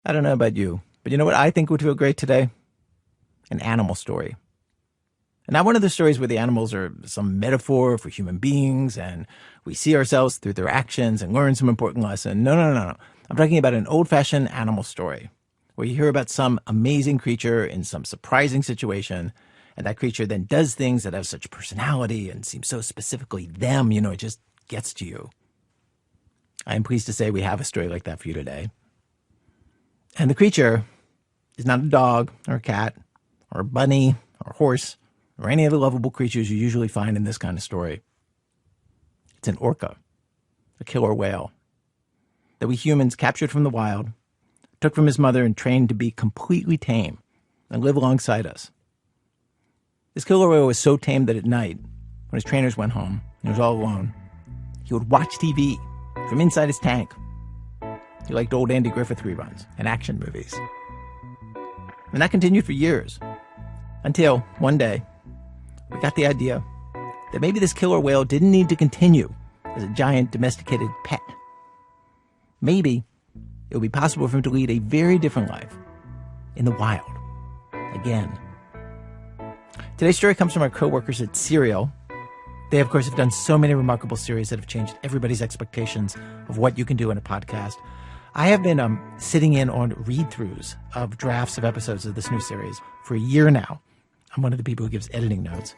I don't know about you, but you know what I think would feel great today? An animal story. And not one of the stories where the animals are some metaphor for human beings and we see ourselves through their actions and learn some important lesson. No. I'm talking about an old-fashioned animal story where you hear about some amazing creature in some surprising situation, and that creature then does things that have such personality and seem so specifically them, it just gets to you. I am pleased to say we have a story like that for you today. And the creature is not a dog or a cat or a bunny or a horse or any of the lovable creatures you usually find in this kind of story. It's an orca, a killer whale, that we humans captured from the wild, took from his mother and trained to be completely tame and live alongside us. This killer whale was so tame that at night, when his trainers went home and he was all alone, he would watch TV from inside his tank. He liked old Andy Griffith reruns and action movies. And that continued for years, until one day, we got the idea that maybe this killer whale didn't need to continue as a giant domesticated pet. Maybe it would be possible for him to lead a very different life in the wild, again. Today's story comes from our co-workers at Serial. They, of course, have done so many remarkable series that have changed everybody's expectations of what you can do in a podcast. I have been sitting in on read-throughs of drafts of episodes of this new series for a year now. I'm one of the people who gives editing notes.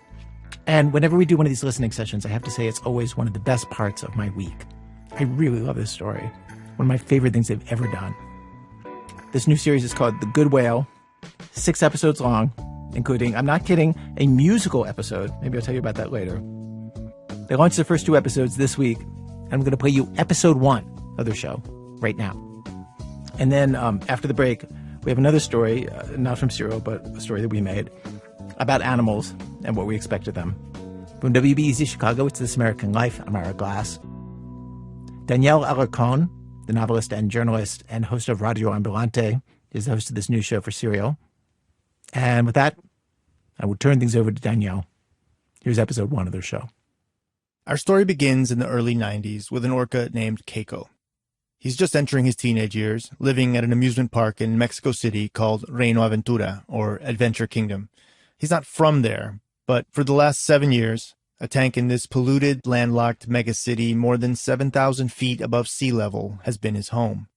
And whenever we do one of these listening sessions, I have to say it's always one of the best parts of my week. I really love this story. One of my favorite things they've ever done. This new series is called The Good Whale, 6 episodes long, including, I'm not kidding, a musical episode. Maybe I'll tell you about that later. They launched the first 2 episodes this week, and I'm going to play you episode 1 of their show right now. And then after the break, we have another story, not from Serial, but a story that we made about animals and what we expect of them. From WBEZ Chicago, it's This American Life. I'm Ira Glass. Danielle Alarcon, the novelist and journalist and host of Radio Ambulante, is the host of this new show for Serial. And with that, I will turn things over to Danielle. Here's episode 1 of their show. Our story begins in the early 90s with an orca named Keiko. He's just entering his teenage years, living at an amusement park in Mexico City called Reino Aventura, or Adventure Kingdom. He's not from there, but for the last 7 years, a tank in this polluted, landlocked megacity more than 7,000 feet above sea level has been his home.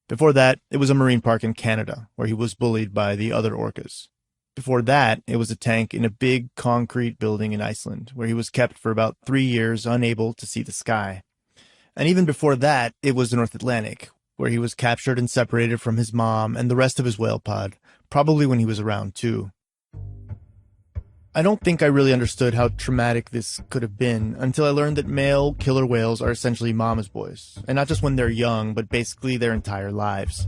Before that, it was a marine park in Canada, where he was bullied by the other orcas. Before that, it was a tank in a big concrete building in Iceland, where he was kept for about 3 years, unable to see the sky. And even before that, it was the North Atlantic, where he was captured and separated from his mom and the rest of his whale pod, probably when he was around 2. I don't think I really understood how traumatic this could have been until I learned that male killer whales are essentially mama's boys, and not just when they're young, but basically their entire lives.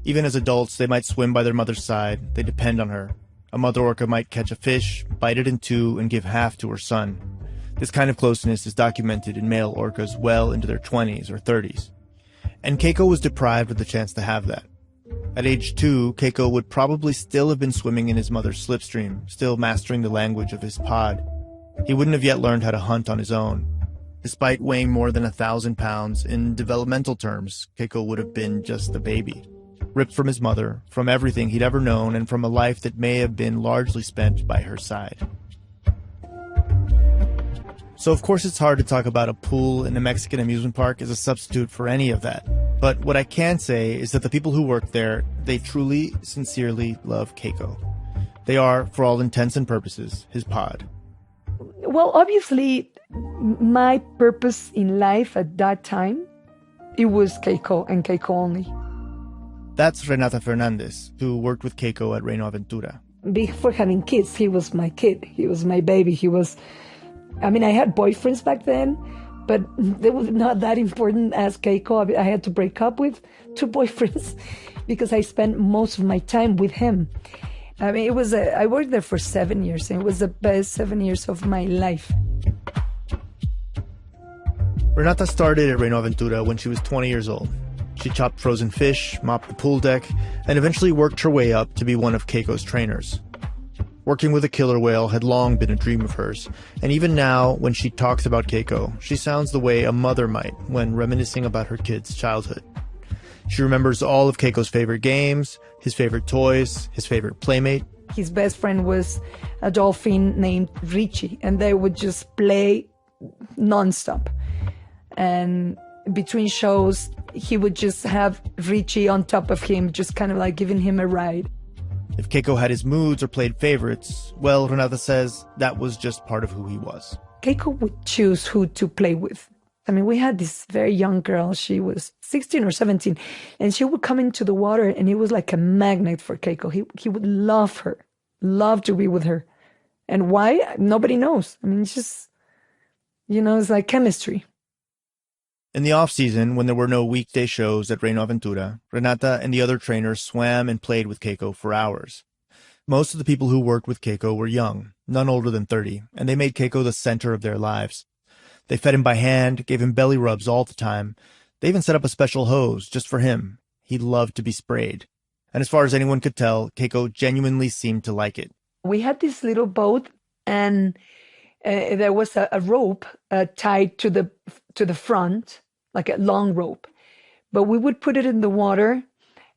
Even as adults, they might swim by their mother's side. They depend on her. A mother orca might catch a fish, bite it in 2, and give half to her son. This kind of closeness is documented in male orcas well into their 20s or 30s. And Keiko was deprived of the chance to have that. At age 2, Keiko would probably still have been swimming in his mother's slipstream, still mastering the language of his pod. He wouldn't have yet learned how to hunt on his own. Despite weighing more than 1,000 pounds, in developmental terms, Keiko would have been just a baby. Ripped from his mother, from everything he'd ever known, and from a life that may have been largely spent by her side. So of course it's hard to talk about a pool in a Mexican amusement park as a substitute for any of that. But what I can say is that the people who work there, they truly, sincerely love Keiko. They are, for all intents and purposes, his pod. Well, obviously, my purpose in life at that time, it was Keiko and Keiko only. That's Renata Fernandez, who worked with Keiko at Reino Aventura. Before having kids, he was my kid. He was my baby. I had boyfriends back then, but they were not that important as Keiko. I had to break up with 2 boyfriends because I spent most of my time with him. I worked there for 7 years, and it was the best 7 years of my life. Renata started at Reino Aventura when she was 20 years old. She chopped frozen fish, mopped the pool deck, and eventually worked her way up to be one of Keiko's trainers. Working with a killer whale had long been a dream of hers, and even now, when she talks about Keiko, she sounds the way a mother might when reminiscing about her kid's childhood. She remembers all of Keiko's favorite games, his favorite toys, his favorite playmate. His best friend was a dolphin named Richie, and they would just play nonstop. And between shows, he would just have Richie on top of him, just kind of like giving him a ride. If Keiko had his moods or played favorites, well, Renata says that was just part of who he was. Keiko would choose who to play with. I mean, we had this very young girl. She was 16 or 17, and she would come into the water, and it was like a magnet for Keiko. He would love her, love to be with her. And why? Nobody knows. I mean, it's just, it's like chemistry. In the off-season, when there were no weekday shows at Reino Aventura, Renata and the other trainers swam and played with Keiko for hours. Most of the people who worked with Keiko were young, none older than 30, and they made Keiko the center of their lives. They fed him by hand, gave him belly rubs all the time. They even set up a special hose just for him. He loved to be sprayed. And as far as anyone could tell, Keiko genuinely seemed to like it. We had this little boat, and there was a rope tied to the front, like a long rope. But we would put it in the water,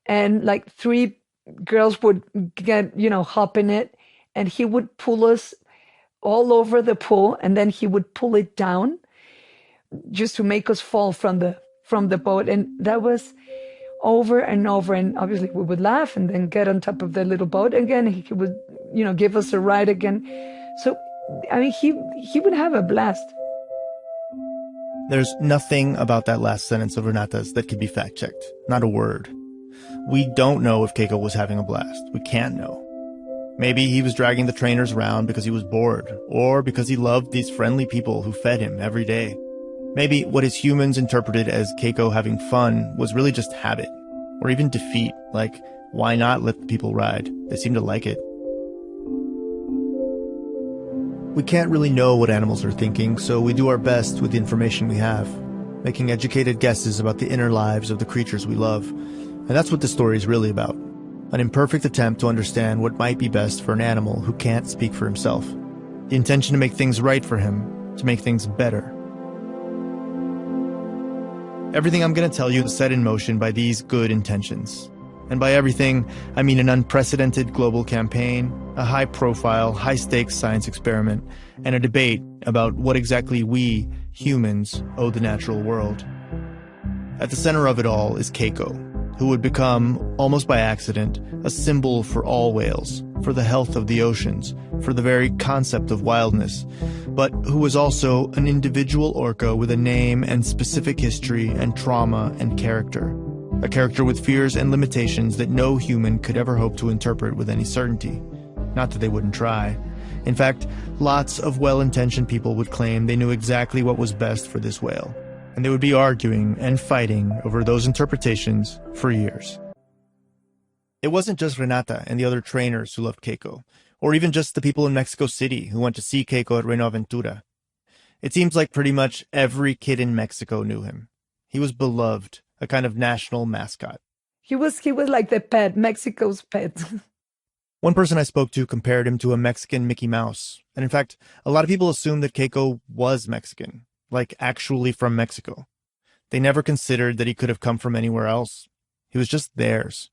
and like 3 girls would get, hop in it, and he would pull us all over the pool, and then he would pull it down just to make us fall from the boat. And that was over and over. And obviously we would laugh and then get on top of the little boat again. He would, give us a ride again. So, I mean, he would have a blast. There's nothing about that last sentence of Renata's that could be fact-checked. Not a word. We don't know if Keiko was having a blast. We can't know. Maybe he was dragging the trainers around because he was bored, or because he loved these friendly people who fed him every day. Maybe what his humans interpreted as Keiko having fun was really just habit, or even defeat, like, why not let the people ride? They seem to like it. We can't really know what animals are thinking, so we do our best with the information we have, making educated guesses about the inner lives of the creatures we love. And that's what this story is really about. An imperfect attempt to understand what might be best for an animal who can't speak for himself. The intention to make things right for him, to make things better. Everything I'm going to tell you is set in motion by these good intentions. And by everything, I mean an unprecedented global campaign, a high-profile, high-stakes science experiment, and a debate about what exactly we, humans, owe the natural world. At the center of it all is Keiko, who would become, almost by accident, a symbol for all whales, for the health of the oceans, for the very concept of wildness, but who was also an individual orca with a name and specific history and trauma and character. A character with fears and limitations that no human could ever hope to interpret with any certainty. Not that they wouldn't try. In fact, lots of well-intentioned people would claim they knew exactly what was best for this whale, and they would be arguing and fighting over those interpretations for years. It wasn't just Renata and the other trainers who loved Keiko, or even just the people in Mexico City who went to see Keiko at Reino Aventura. It seems like pretty much every kid in Mexico knew him. He was beloved, a kind of national mascot. He was like the pet, Mexico's pet. One person I spoke to compared him to a Mexican Mickey Mouse. And in fact, a lot of people assumed that Keiko was Mexican, like actually from Mexico. They never considered that he could have come from anywhere else. He was just theirs.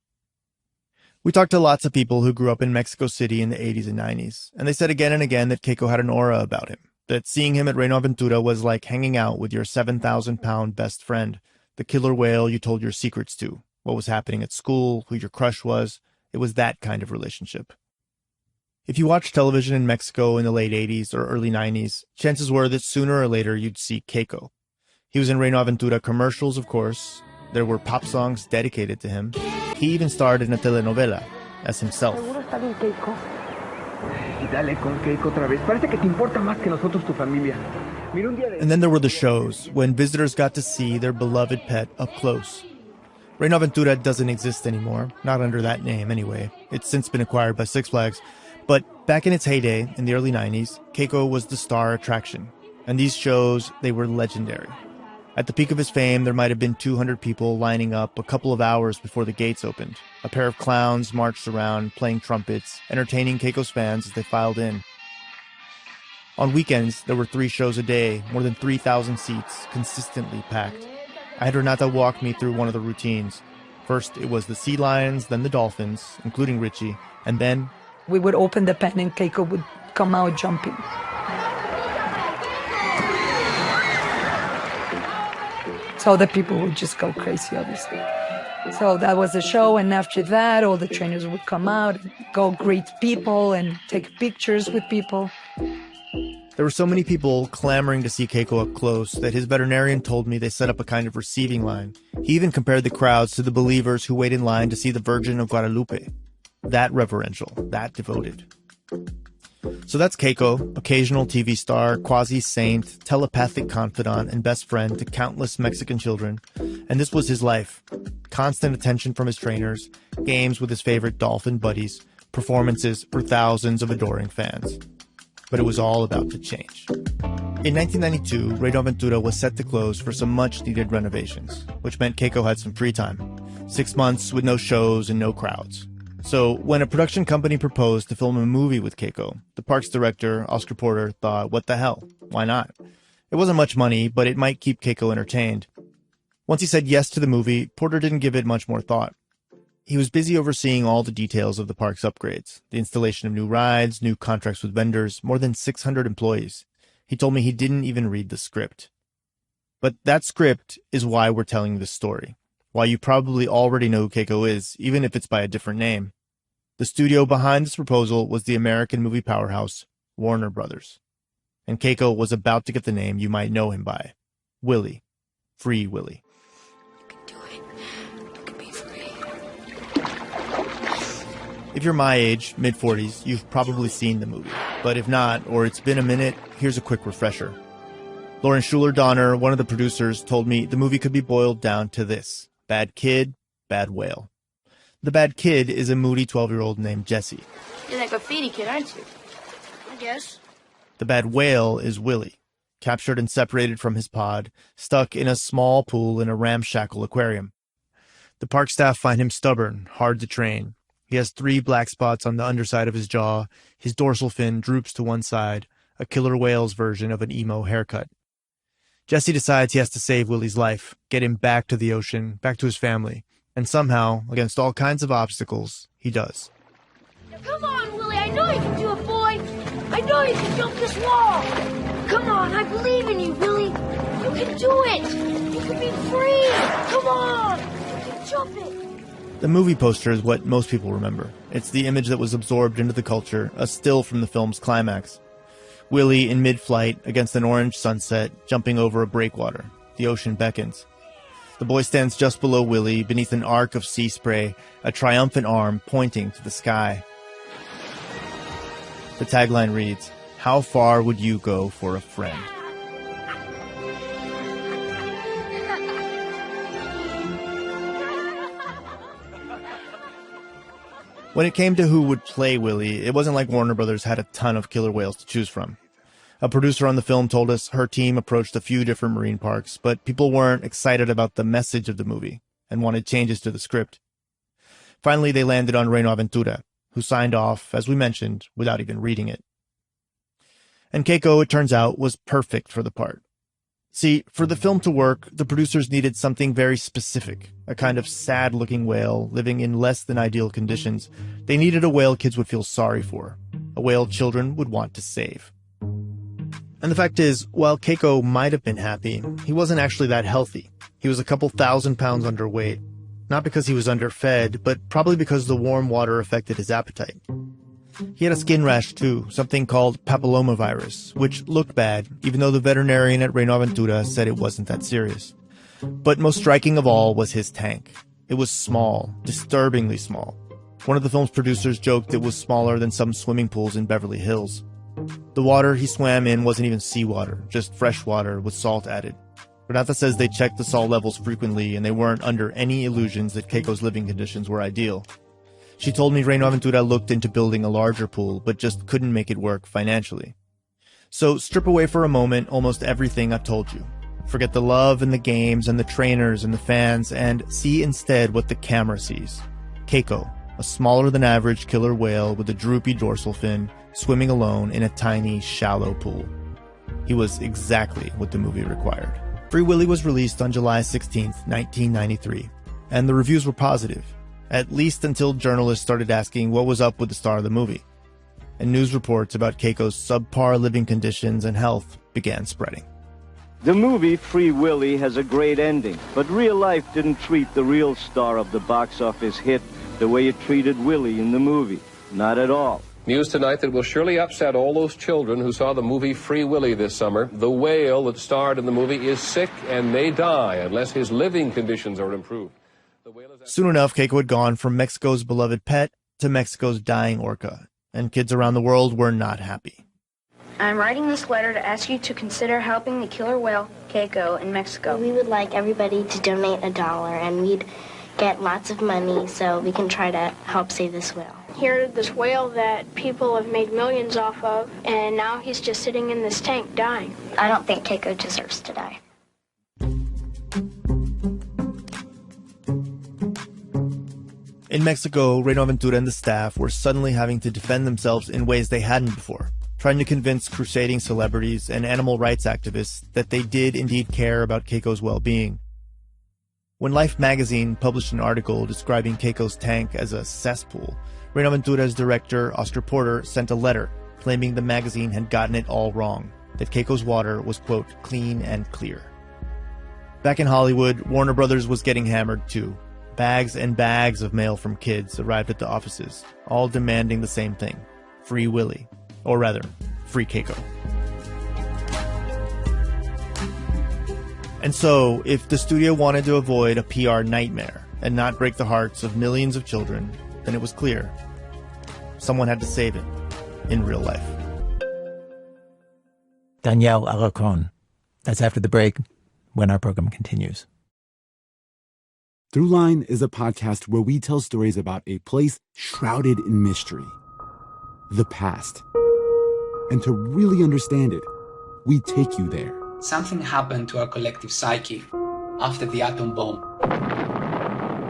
We talked to lots of people who grew up in Mexico City in the 80s and 90s, and they said again and again that Keiko had an aura about him, that seeing him at Reino Aventura was like hanging out with your 7,000-pound best friend, the killer whale you told your secrets to, what was happening at school, who your crush was. It was that kind of relationship. If you watched television in Mexico in the late 80s or early 90s, chances were that sooner or later you'd see Keiko. He was in Reino Aventura commercials, of course. There were pop songs dedicated to him. He even starred in a telenovela as himself. And then there were the shows, when visitors got to see their beloved pet up close. Reino Aventura doesn't exist anymore, not under that name anyway. It's since been acquired by Six Flags. But back in its heyday, in the early 90s, Keiko was the star attraction. And these shows, they were legendary. At the peak of his fame, there might have been 200 people lining up a couple of hours before the gates opened. A pair of clowns marched around, playing trumpets, entertaining Keiko's fans as they filed in. On weekends, there were 3 shows a day, more than 3,000 seats, consistently packed. I had Renata walk me through one of the routines. First, it was the sea lions, then the dolphins, including Richie, and then... We would open the pen and Keiko would come out jumping. So the people would just go crazy, obviously. So that was the show, and after that, all the trainers would come out, go greet people and take pictures with people. There were so many people clamoring to see Keiko up close that his veterinarian told me they set up a kind of receiving line. He even compared the crowds to the believers who wait in line to see the Virgin of Guadalupe. That reverential, that devoted. So that's Keiko, occasional TV star, quasi-saint, telepathic confidant, and best friend to countless Mexican children. And this was his life. Constant attention from his trainers, games with his favorite dolphin buddies, performances for thousands of adoring fans. But it was all about to change. In 1992, Reino Aventura was set to close for some much-needed renovations, which meant Keiko had some free time. 6 months with no shows and no crowds. So when a production company proposed to film a movie with Keiko, the park's director, Oscar Porter, thought, what the hell? Why not? It wasn't much money, but it might keep Keiko entertained. Once he said yes to the movie, Porter didn't give it much more thought. He was busy overseeing all the details of the park's upgrades, the installation of new rides, new contracts with vendors, more than 600 employees. He told me he didn't even read the script. But that script is why we're telling this story, why you probably already know who Keiko is, even if it's by a different name. The studio behind this proposal was the American movie powerhouse, Warner Brothers. And Keiko was about to get the name you might know him by, Willie. Free Willie. You can do it. You can be free. If you're my age, mid-40s, you've probably seen the movie. But if not, or it's been a minute, here's a quick refresher. Lauren Schuler Donner, one of the producers, told me the movie could be boiled down to this: bad kid, bad whale. The bad kid is a moody 12-year-old named Jesse. You're that graffiti kid, aren't you? I guess. The bad whale is Willie, captured and separated from his pod, stuck in a small pool in a ramshackle aquarium. The park staff find him stubborn, hard to train. He has 3 black spots on the underside of his jaw, his dorsal fin droops to one side, a killer whale's version of an emo haircut. Jesse decides he has to save Willie's life, get him back to the ocean, back to his family. And somehow, against all kinds of obstacles, he does. Come on, Willie. I know you can do it, boy. I know you can jump this wall. Come on. I believe in you, Willie. You can do it. You can be free. Come on. You can jump it. The movie poster is what most people remember. It's the image that was absorbed into the culture, a still from the film's climax. Willie in mid-flight against an orange sunset, jumping over a breakwater. The ocean beckons. The boy stands just below Willie, beneath an arc of sea spray, a triumphant arm pointing to the sky. The tagline reads, "How far would you go for a friend?" When it came to who would play Willie, it wasn't like Warner Brothers had a ton of killer whales to choose from. A producer on the film told us her team approached a few different marine parks, but people weren't excited about the message of the movie and wanted changes to the script. Finally, they landed on Reino Aventura, who signed off, as we mentioned, without even reading it. And Keiko, it turns out, was perfect for the part. See, for the film to work, the producers needed something very specific, a kind of sad-looking whale living in less than ideal conditions. They needed a whale kids would feel sorry for, a whale children would want to save. And the fact is, while Keiko might have been happy, he wasn't actually that healthy. He was a couple 1,000 pounds underweight. Not because he was underfed, but probably because the warm water affected his appetite. He had a skin rash too, something called papillomavirus, which looked bad, even though the veterinarian at Reino Aventura said it wasn't that serious. But most striking of all was his tank. It was small, disturbingly small. One of the film's producers joked it was smaller than some swimming pools in Beverly Hills. The water he swam in wasn't even seawater, just fresh water with salt added. Renata says they checked the salt levels frequently and they weren't under any illusions that Keiko's living conditions were ideal. She told me Reino Aventura looked into building a larger pool, but just couldn't make it work financially. So strip away for a moment almost everything I've told you. Forget the love and the games and the trainers and the fans, and see instead what the camera sees. Keiko, a smaller than average killer whale with a droopy dorsal fin, swimming alone in a tiny, shallow pool. He was exactly what the movie required. Free Willy was released on July 16, 1993. and the reviews were positive, at least until journalists started asking what was up with the star of the movie. And news reports about Keiko's subpar living conditions and health began spreading. The movie Free Willy has a great ending, but real life didn't treat the real star of the box office hit the way it treated Willy in the movie. Not at all. News tonight that will surely upset all those children who saw the movie Free Willy this summer. The whale that starred in the movie is sick and may die unless his living conditions are improved. Soon enough, Keiko had gone from Mexico's beloved pet to Mexico's dying orca, and kids around the world were not happy. I'm writing this letter to ask you to consider helping the killer whale, Keiko, in Mexico. We would like everybody to donate $1, and we'd get lots of money so we can try to help save this whale. Here's this whale that people have made millions off of, and now he's just sitting in this tank dying. I don't think Keiko deserves to die. In Mexico, Reino Aventura and the staff were suddenly having to defend themselves in ways they hadn't before, trying to convince crusading celebrities and animal rights activists that they did indeed care about Keiko's well-being. When Life magazine published an article describing Keiko's tank as a cesspool, Reino Aventura's director, Oscar Porter, sent a letter claiming the magazine had gotten it all wrong, that Keiko's water was, quote, clean and clear. Back in Hollywood, Warner Brothers was getting hammered too. Bags and bags of mail from kids arrived at the offices, all demanding the same thing: Free Willy. Or rather, Free Keiko. And so, if the studio wanted to avoid a PR nightmare and not break the hearts of millions of children, then it was clear someone had to save it in real life. Danielle Alarcon. That's after the break, when our program continues. Throughline is a podcast where we tell stories about a place shrouded in mystery, the past. And to really understand it, we take you there. Something happened to our collective psyche after the atom bomb.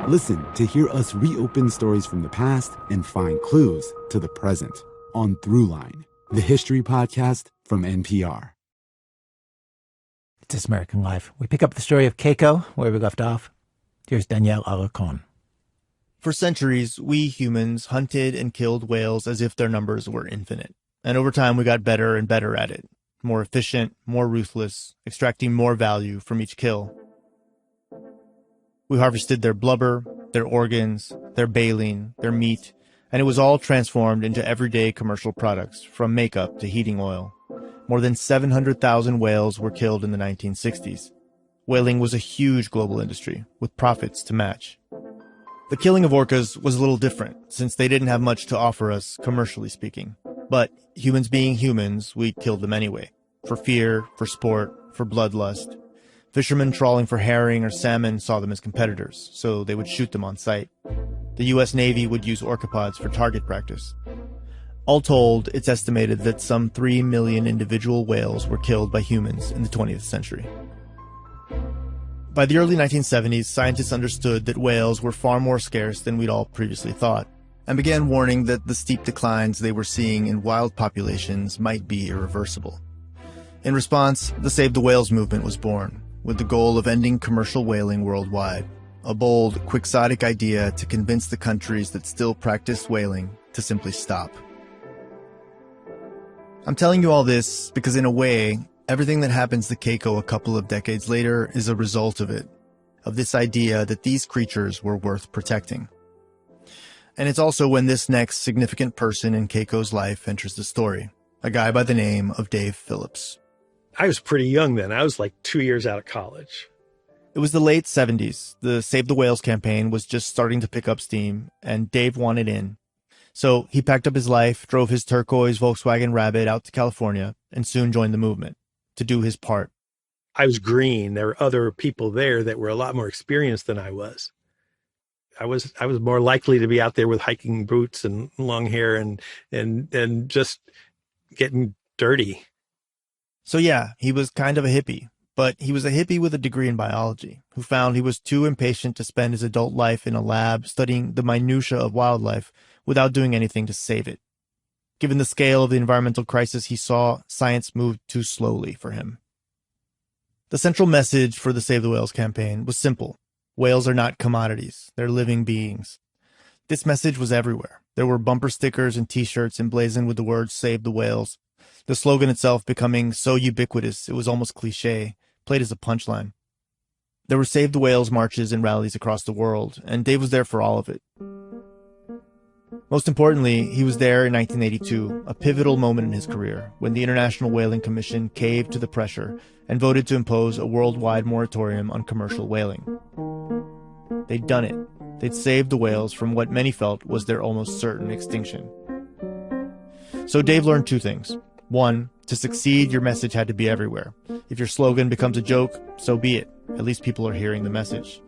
Listen to hear us reopen stories from the past and find clues to the present on Throughline, the history podcast from NPR. It's This American Life. We pick up the story of Keiko, where we left off. Here's Danielle Alarcon. For centuries, we humans hunted and killed whales as if their numbers were infinite. And over time, we got better and better at it. More efficient, more ruthless, extracting more value from each kill. We harvested their blubber, their organs, their baleen, their meat, and it was all transformed into everyday commercial products, from makeup to heating oil. More than 700,000 whales were killed in the 1960s. Whaling was a huge global industry, with profits to match. The killing of orcas was a little different, since they didn't have much to offer us, commercially speaking. But humans being humans, we killed them anyway. For fear, for sport, for bloodlust. Fishermen trawling for herring or salmon saw them as competitors, so they would shoot them on sight. The U.S. Navy would use orcapods for target practice. All told, it's estimated that some 3 million individual whales were killed by humans in the 20th century. By the early 1970s, scientists understood that whales were far more scarce than we'd all previously thought, and began warning that the steep declines they were seeing in wild populations might be irreversible. In response, the Save the Whales movement was born, with the goal of ending commercial whaling worldwide, a bold, quixotic idea to convince the countries that still practiced whaling to simply stop. I'm telling you all this because, in a way, everything that happens to Keiko a couple of decades later is a result of it, of this idea that these creatures were worth protecting. And it's also when this next significant person in Keiko's life enters the story, a guy by the name of Dave Phillips. I was pretty young then. I was like 2 years out of college. It was the late 70s. The Save the Whales campaign was just starting to pick up steam, and Dave wanted in. So he packed up his life, drove his turquoise Volkswagen Rabbit out to California, and soon joined the movement to do his part. I was green. There were other people there that were a lot more experienced than I was. I was more likely to be out there with hiking boots and long hair and just getting dirty. So yeah, he was kind of a hippie, but he was a hippie with a degree in biology who found he was too impatient to spend his adult life in a lab studying the minutia of wildlife without doing anything to save it. Given the scale of the environmental crisis he saw, science moved too slowly for him. The central message for the Save the Whales campaign was simple. Whales are not commodities. They're living beings. This message was everywhere. There were bumper stickers and t-shirts emblazoned with the words "Save the Whales." The slogan itself becoming so ubiquitous it was almost cliche, played as a punchline. There were Save the Whales marches and rallies across the world, and Dave was there for all of it. Most importantly, he was there in 1982, a pivotal moment in his career, when the International Whaling Commission caved to the pressure and voted to impose a worldwide moratorium on commercial whaling. They'd done it. They'd saved the whales from what many felt was their almost certain extinction. So Dave learned two things. One, to succeed, your message had to be everywhere. If your slogan becomes a joke, so be it. At least people are hearing the message.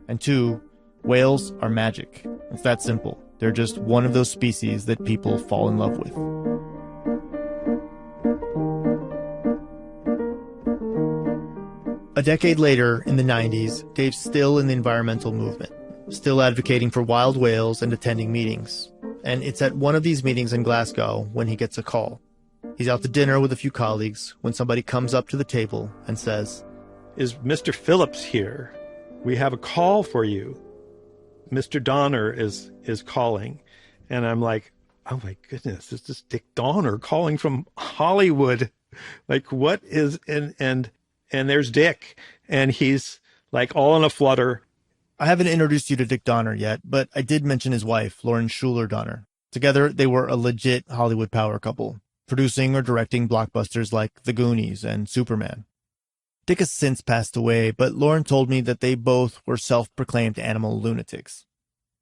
And two, whales are magic. It's that simple. They're just one of those species that people fall in love with. A decade later, in the 90s, Dave's still in the environmental movement, still advocating for wild whales and attending meetings. And it's at one of these meetings in Glasgow when he gets a call. He's out to dinner with a few colleagues when somebody comes up to the table and says, "Is Mr. Phillips here? We have a call for you. Mr. Donner is calling." And I'm like, oh my goodness, this is Dick Donner calling from Hollywood. Like, what is, and there's Dick, and he's like all in a flutter. I haven't introduced you to Dick Donner yet, but I did mention his wife, Lauren Schuler Donner. Together, they were a legit Hollywood power couple, producing or directing blockbusters like The Goonies and Superman. Dick has since passed away, but Lauren told me that they both were self-proclaimed animal lunatics.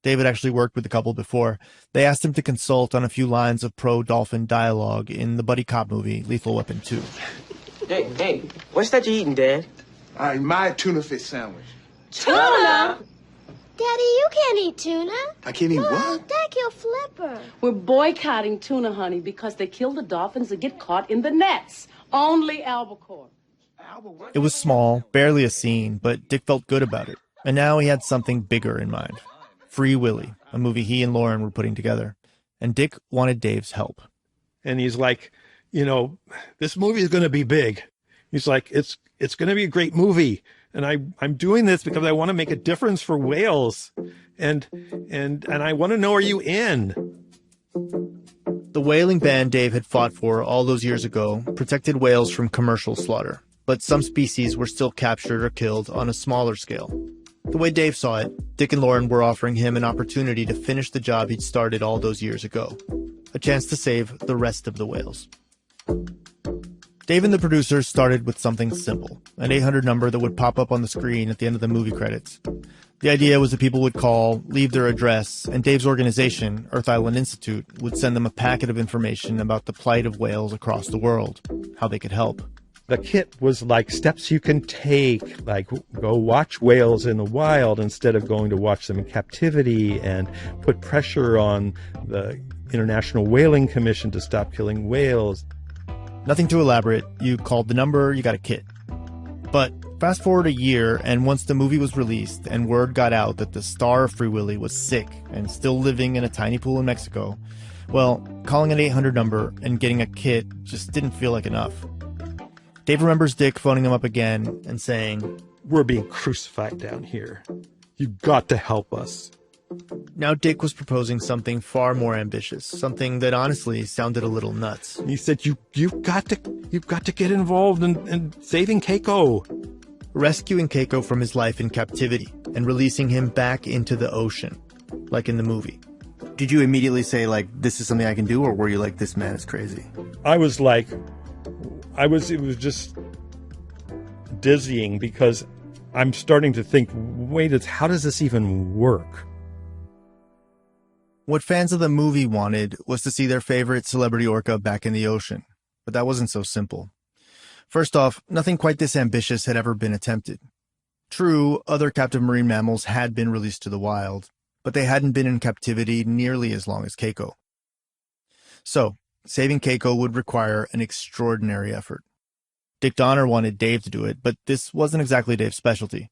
David actually worked with the couple before. They asked him to consult on a few lines of pro-dolphin dialogue in the buddy cop movie Lethal Weapon 2. Hey, what's that you eating, Dad? My tuna fish sandwich. Tuna? Daddy, you can't eat tuna. I can't eat what? Dad killed Flipper. We're boycotting tuna, honey, because they kill the dolphins that get caught in the nets. Only albacore. It was small, barely a scene, but Dick felt good about it. And now he had something bigger in mind. Free Willy, a movie he and Lauren were putting together. And Dick wanted Dave's help. And he's like, this movie is going to be big. He's like, it's going to be a great movie. And I'm doing this because I want to make a difference for whales. And I want to know, are you in? The whaling ban Dave had fought for all those years ago protected whales from commercial slaughter. But some species were still captured or killed on a smaller scale. The way Dave saw it, Dick and Lauren were offering him an opportunity to finish the job he'd started all those years ago. A chance to save the rest of the whales. Dave and the producers started with something simple, an 800 number that would pop up on the screen at the end of the movie credits. The idea was that people would call, leave their address, and Dave's organization, Earth Island Institute, would send them a packet of information about the plight of whales across the world, how they could help. The kit was like steps you can take, like go watch whales in the wild instead of going to watch them in captivity, and put pressure on the International Whaling Commission to stop killing whales. Nothing too elaborate. You called the number, you got a kit. But fast forward a year, and once the movie was released and word got out that the star of Free Willy was sick and still living in a tiny pool in Mexico, well, calling an 800 number and getting a kit just didn't feel like enough. Dave remembers Dick phoning him up again and saying, "We're being crucified down here. You've got to help us." Now Dick was proposing something far more ambitious, something that honestly sounded a little nuts. He said, you've got to get involved in saving Keiko. Rescuing Keiko from his life in captivity and releasing him back into the ocean, like in the movie. Did you immediately say, like, this is something I can do, or were you like, this man is crazy? I was like, it was just dizzying because I'm starting to think, wait, how does this even work? What fans of the movie wanted was to see their favorite celebrity orca back in the ocean. But that wasn't so simple. First off, nothing quite this ambitious had ever been attempted. True, other captive marine mammals had been released to the wild, but they hadn't been in captivity nearly as long as Keiko. So, saving Keiko would require an extraordinary effort. Dick Donner wanted Dave to do it, but this wasn't exactly Dave's specialty.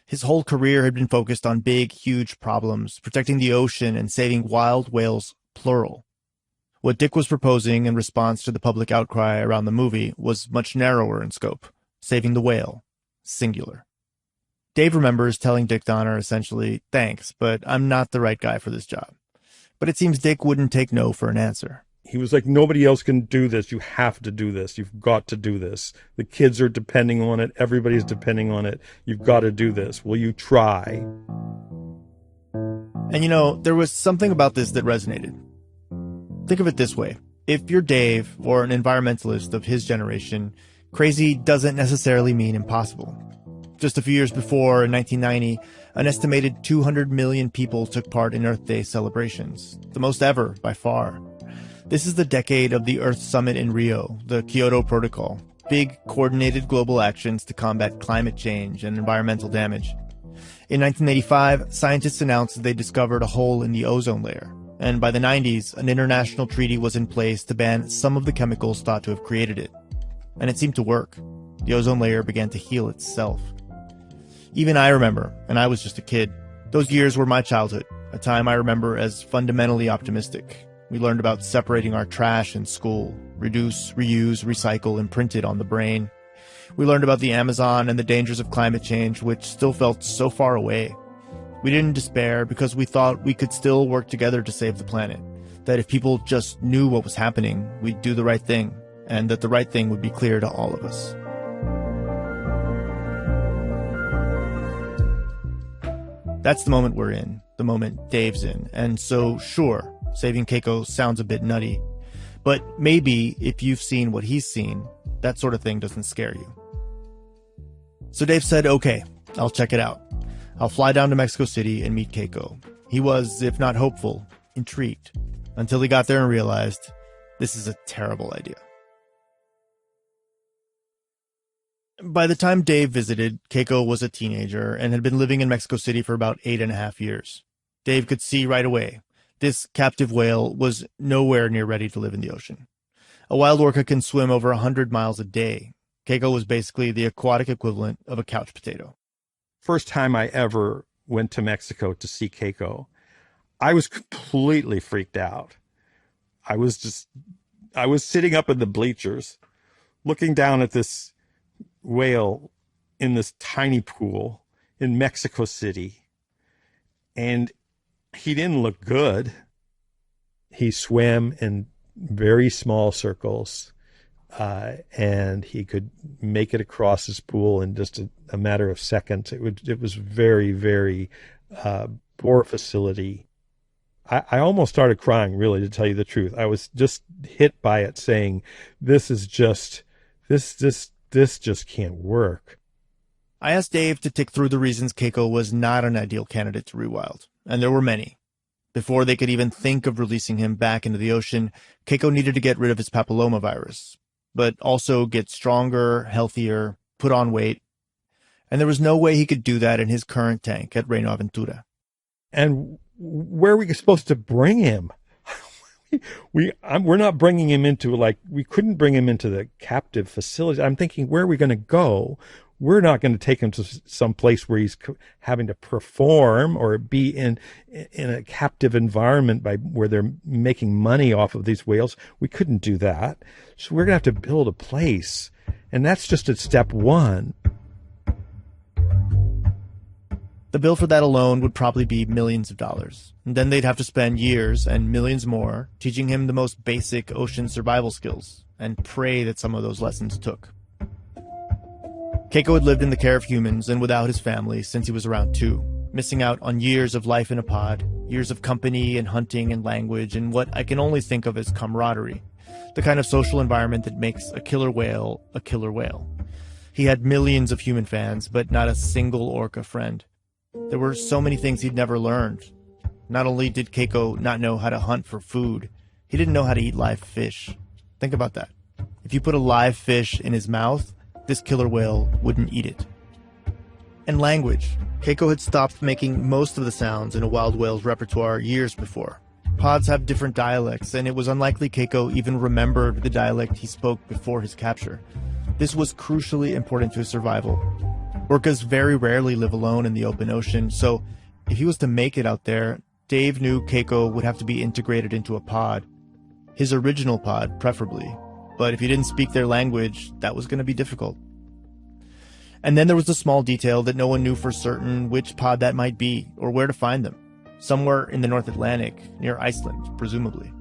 His whole career had been focused on big, huge problems, protecting the ocean and saving wild whales, plural. What Dick was proposing in response to the public outcry around the movie was much narrower in scope, saving the whale, singular. Dave remembers telling Dick Donner essentially, "Thanks, but I'm not the right guy for this job." But it seems Dick wouldn't take no for an answer. He was like, nobody else can do this. You have to do this. You've got to do this. The kids are depending on it. Everybody's depending on it. You've got to do this. Will you try? And there was something about this that resonated. Think of it this way. If you're Dave or an environmentalist of his generation, crazy doesn't necessarily mean impossible. Just a few years before, in 1990, an estimated 200 million people took part in Earth Day celebrations, the most ever by far. This is the decade of the Earth Summit in Rio, the Kyoto Protocol, big coordinated global actions to combat climate change and environmental damage. In 1985, scientists announced that they discovered a hole in the ozone layer, and by the 90s, an international treaty was in place to ban some of the chemicals thought to have created it. And it seemed to work. The ozone layer began to heal itself. Even I remember, and I was just a kid. Those years were my childhood, a time I remember as fundamentally optimistic. We learned about separating our trash in school, reduce, reuse, recycle, imprinted on the brain. We learned about the Amazon and the dangers of climate change, which still felt so far away. We didn't despair because we thought we could still work together to save the planet, that if people just knew what was happening, we'd do the right thing, and that the right thing would be clear to all of us. That's the moment we're in, the moment Dave's in, and so sure, saving Keiko sounds a bit nutty. But maybe if you've seen what he's seen, that sort of thing doesn't scare you. So Dave said, okay, I'll check it out. I'll fly down to Mexico City and meet Keiko. He was, if not hopeful, intrigued, until he got there and realized this is a terrible idea. By the time Dave visited, Keiko was a teenager and had been living in Mexico City for about 8.5 years. Dave could see right away this captive whale was nowhere near ready to live in the ocean. A wild orca can swim over 100 miles a day. Keiko was basically the aquatic equivalent of a couch potato. First time I ever went to Mexico to see Keiko, I was completely freaked out. I was sitting up in the bleachers, looking down at this whale in this tiny pool in Mexico City. And he didn't look good. He swam in very small circles, and he could make it across his pool in just a matter of seconds. It was very, very poor facility. I almost started crying, really, to tell you the truth. I was just hit by it, saying, this just can't work. I asked Dave to tick through the reasons Keiko was not an ideal candidate to rewild, and there were many. Before they could even think of releasing him back into the ocean, Keiko needed to get rid of his papillomavirus, but also get stronger, healthier, put on weight. And there was no way he could do that in his current tank at Reino Aventura. And where are we supposed to bring him? We're not bringing him into, we couldn't bring him into the captive facility. I'm thinking, where are we going to go? We're not going to take him to some place where he's having to perform or be in a captive environment where they're making money off of these whales. We couldn't do that. So we're going to have to build a place. And that's just at step one. The bill for that alone would probably be millions of dollars. And then they'd have to spend years and millions more teaching him the most basic ocean survival skills and pray that some of those lessons took. Keiko had lived in the care of humans and without his family since he was around 2, missing out on years of life in a pod, years of company and hunting and language and what I can only think of as camaraderie, the kind of social environment that makes a killer whale a killer whale. He had millions of human fans, but not a single orca friend. There were so many things he'd never learned. Not only did Keiko not know how to hunt for food, he didn't know how to eat live fish. Think about that. If you put a live fish in his mouth, this killer whale wouldn't eat it. And language. Keiko had stopped making most of the sounds in a wild whale's repertoire years before. Pods have different dialects, and it was unlikely Keiko even remembered the dialect he spoke before his capture. This was crucially important to his survival. Orcas very rarely live alone in the open ocean, so if he was to make it out there, Dave knew Keiko would have to be integrated into a pod. His original pod, preferably. But if he didn't speak their language, that was going to be difficult. And then there was the small detail that no one knew for certain which pod that might be or where to find them. Somewhere in the North Atlantic, near Iceland, presumably.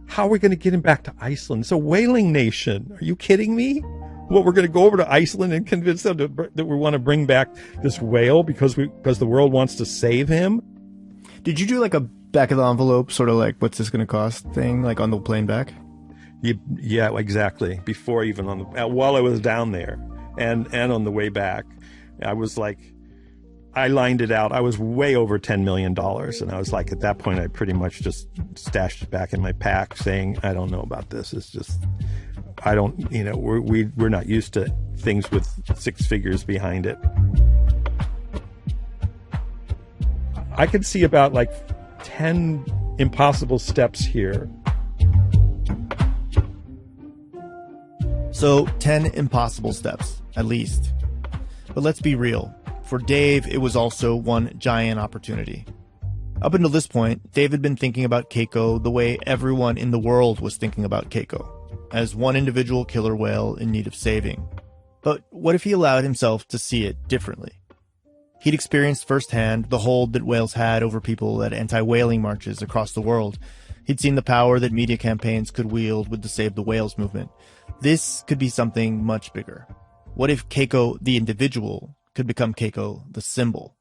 How are we going to get him back to Iceland? It's a whaling nation. Are you kidding me? What, we're going to go over to Iceland and convince them that we want to bring back this whale because the world wants to save him? Did you do like a back of the envelope, sort of like what's this going to cost thing, like on the plane back? Yeah, exactly. Before even while I was down there and on the way back, I was like, I lined it out. I was way over $10 million. And I was like, at that point, I pretty much just stashed it back in my pack saying, I don't know about this. It's just, I don't, we're not used to things with six figures behind it. I could see about like 10 impossible steps here. So 10 impossible steps, at least. But let's be real. For Dave, it was also one giant opportunity. Up until this point, Dave had been thinking about Keiko the way everyone in the world was thinking about Keiko, as one individual killer whale in need of saving. But what if he allowed himself to see it differently? He'd experienced firsthand the hold that whales had over people at anti-whaling marches across the world. He'd seen the power that media campaigns could wield with the Save the Whales movement. This could be something much bigger. What if Keiko, the individual, could become Keiko, the symbol?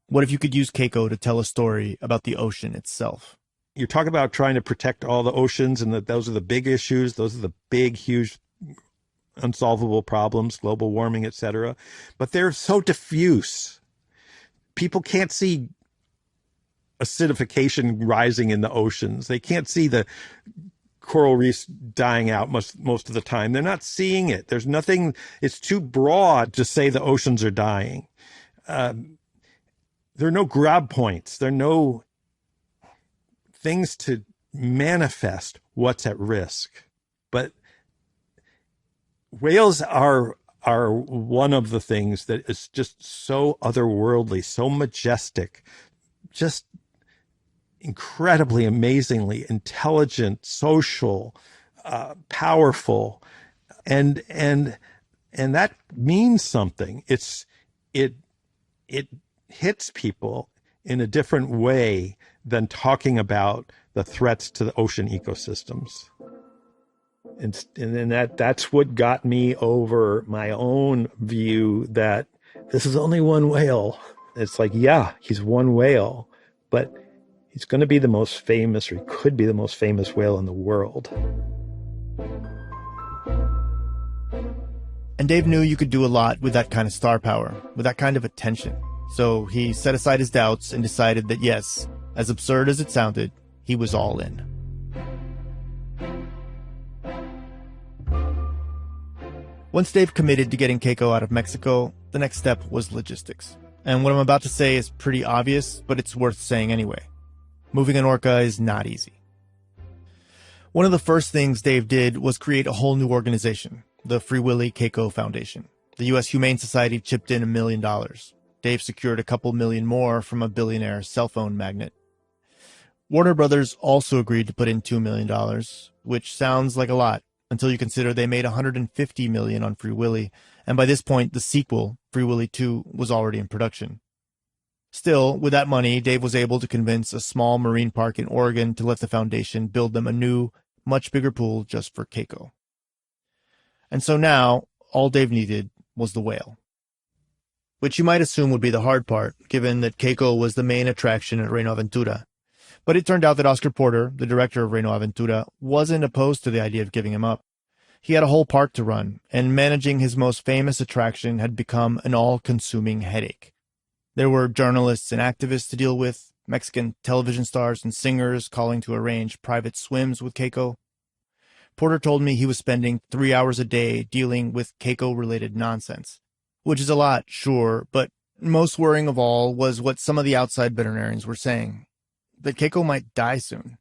What if you could use Keiko to tell a story about the ocean itself? You're talking about trying to protect all the oceans, and those are the big issues. Those are the big, huge, unsolvable problems, global warming, etc. But they're so diffuse. People can't see acidification rising in the oceans. They can't see the coral reefs dying out most of the time. They're not seeing it. There's nothing. It's too broad to say the oceans are dying. There are no grab points. There are no things to manifest what's at risk. But whales are one of the things that is just so otherworldly, so majestic, just incredibly, amazingly intelligent, social, powerful, and that means something. It hits people in a different way than talking about the threats to the ocean ecosystems. And then that's what got me over my own view that this is only one whale. It's like, yeah, he's one whale, but he's going to be the most famous, or he could be the most famous whale in the world. And Dave knew you could do a lot with that kind of star power, with that kind of attention. So he set aside his doubts and decided that yes, as absurd as it sounded, he was all in. Once Dave committed to getting Keiko out of Mexico, the next step was logistics. And what I'm about to say is pretty obvious, but it's worth saying anyway. Moving an orca is not easy. One of the first things Dave did was create a whole new organization, the Free Willy Keiko Foundation. The U.S. Humane Society chipped in $1 million. Dave secured a couple million more from a billionaire cell phone magnate. Warner Brothers also agreed to put in $2 million, which sounds like a lot, until you consider they made $150 million on Free Willy, and by this point, the sequel, Free Willy 2, was already in production. Still, with that money, Dave was able to convince a small marine park in Oregon to let the foundation build them a new, much bigger pool just for Keiko. And so now, all Dave needed was the whale. Which you might assume would be the hard part, given that Keiko was the main attraction at Reino Aventura. But it turned out that Oscar Porter, the director of Reino Aventura, wasn't opposed to the idea of giving him up. He had a whole park to run, and managing his most famous attraction had become an all-consuming headache. There were journalists and activists to deal with, Mexican television stars and singers calling to arrange private swims with Keiko. Porter told me he was spending 3 hours a day dealing with Keiko-related nonsense, which is a lot, sure, but most worrying of all was what some of the outside veterinarians were saying, that Keiko might die soon.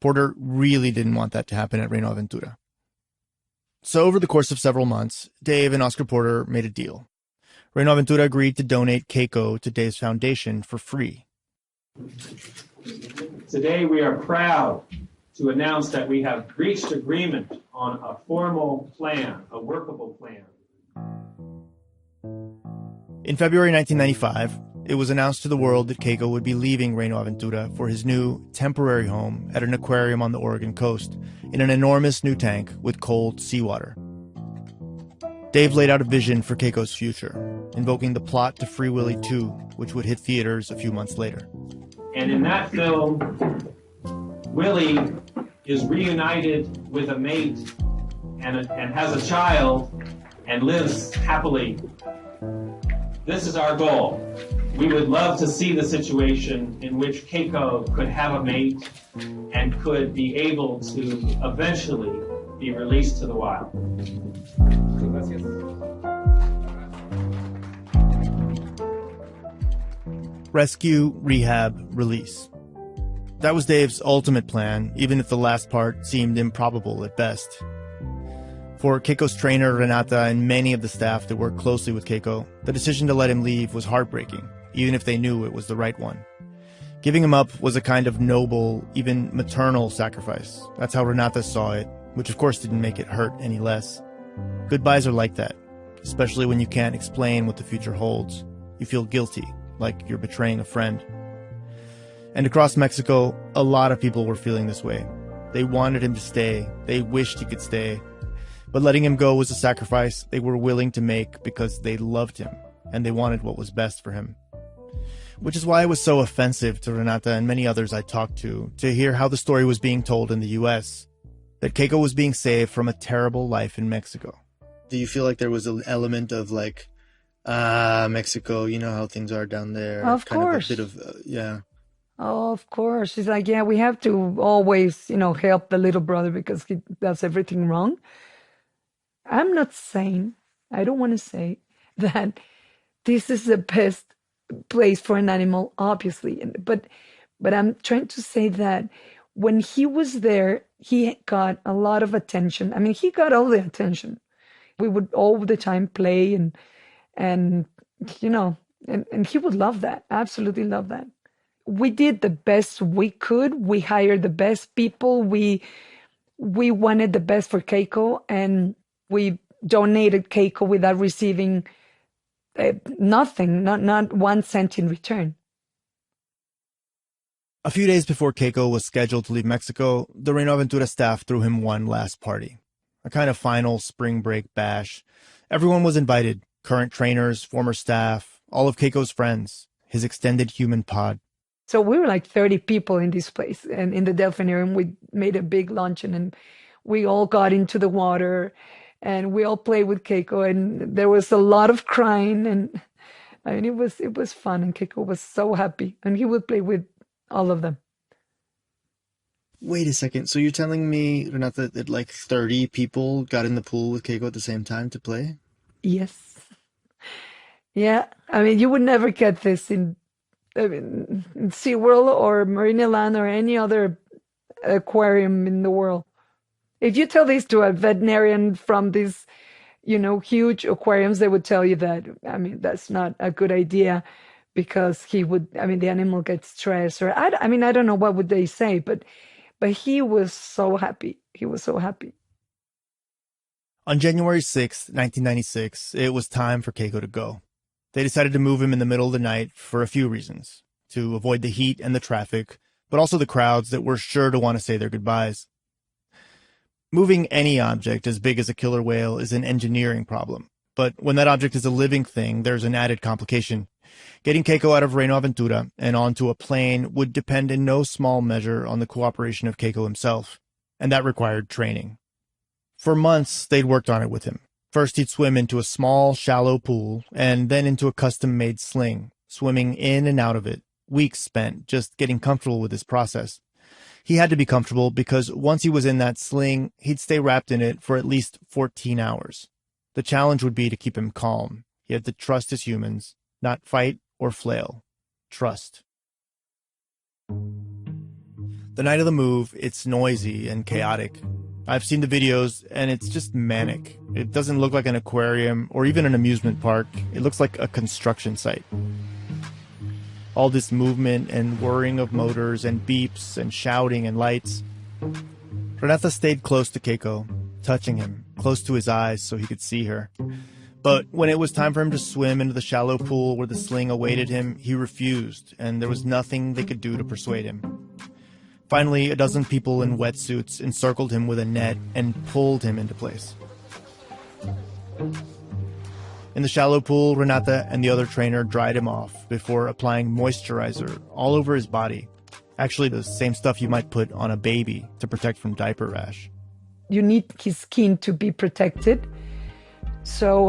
Porter really didn't want that to happen at Reino Aventura. So over the course of several months, Dave and Oscar Porter made a deal. Reino Aventura agreed to donate Keiko to Dave's foundation for free. Today we are proud to announce that we have reached agreement on a formal plan, a workable plan. In February 1995, it was announced to the world that Keiko would be leaving Reino Aventura for his new temporary home at an aquarium on the Oregon coast in an enormous new tank with cold seawater. Dave laid out a vision for Keiko's future, invoking the plot to Free Willy 2, which would hit theaters a few months later. And in that film, Willie is reunited with a mate and has a child and lives happily. This is our goal. We would love to see the situation in which Keiko could have a mate and could be able to eventually be released to the wild. Rescue, rehab, release. That was Dave's ultimate plan, even if the last part seemed improbable at best. For Keiko's trainer, Renata, and many of the staff that worked closely with Keiko, the decision to let him leave was heartbreaking, even if they knew it was the right one. Giving him up was a kind of noble, even maternal sacrifice. That's how Renata saw it, which of course didn't make it hurt any less. Goodbyes are like that, especially when you can't explain what the future holds. You feel guilty, like you're betraying a friend. And across Mexico, a lot of people were feeling this way. They wanted him to stay. They wished he could stay. But letting him go was a sacrifice they were willing to make because they loved him and they wanted what was best for him. Which is why it was so offensive to Renata and many others I talked to hear how the story was being told in the US, that Keiko was being saved from a terrible life in Mexico. Do you feel like there was an element of like, Mexico, you know how things are down there? Of course. Of a bit of, yeah. Oh, of course. It's like, yeah, we have to always, help the little brother because he does everything wrong. I'm not saying, I don't want to say that this is the best place for an animal, obviously. But I'm trying to say that when he was there, he got a lot of attention. I mean, he got all the attention. We would all the time play and he would love that, absolutely love that. We did the best we could. We hired the best people. We wanted the best for Keiko, and we donated Keiko without receiving nothing, not 1 cent in return. A few days before Keiko was scheduled to leave Mexico, the Reino Aventura staff threw him one last party, a kind of final spring break bash. Everyone was invited, current trainers, former staff, all of Keiko's friends, his extended human pod. So we were like 30 people in this place, and in the Delphinarium, we made a big luncheon, and we all got into the water, and we all played with Keiko, and there was a lot of crying, and I mean, it was fun, and Keiko was so happy, and he would play with all of them. Wait a second. So you're telling me, Renata, that like 30 people got in the pool with Keiko at the same time to play? Yes. Yeah. I mean, you would never get this in SeaWorld or Marineland or any other aquarium in the world. If you tell this to a veterinarian from these, huge aquariums, they would tell you that, I mean, that's not a good idea because the animal gets stressed or, I don't know what would they say, but he was so happy. He was so happy. On January 6th, 1996, it was time for Keiko to go. They decided to move him in the middle of the night for a few reasons, to avoid the heat and the traffic, but also the crowds that were sure to want to say their goodbyes. Moving any object as big as a killer whale is an engineering problem, but when that object is a living thing, there's an added complication. Getting Keiko out of Reino Aventura and onto a plane would depend in no small measure on the cooperation of Keiko himself, and that required training. For months, they'd worked on it with him. First, he'd swim into a small, shallow pool, and then into a custom-made sling, swimming in and out of it, weeks spent just getting comfortable with this process. He had to be comfortable because once he was in that sling, he'd stay wrapped in it for at least 14 hours. The challenge would be to keep him calm. He had to trust his humans, not fight or flail. Trust. The night of the move, it's noisy and chaotic. I've seen the videos, and it's just manic. It doesn't look like an aquarium or even an amusement park. It looks like a construction site. All this movement and whirring of motors and beeps and shouting and lights. Renata stayed close to Keiko, touching him, close to his eyes so he could see her. But when it was time for him to swim into the shallow pool where the sling awaited him, he refused, and there was nothing they could do to persuade him. Finally, a dozen people in wetsuits encircled him with a net and pulled him into place. In the shallow pool, Renata and the other trainer dried him off before applying moisturizer all over his body. Actually, the same stuff you might put on a baby to protect from diaper rash. You need his skin to be protected. So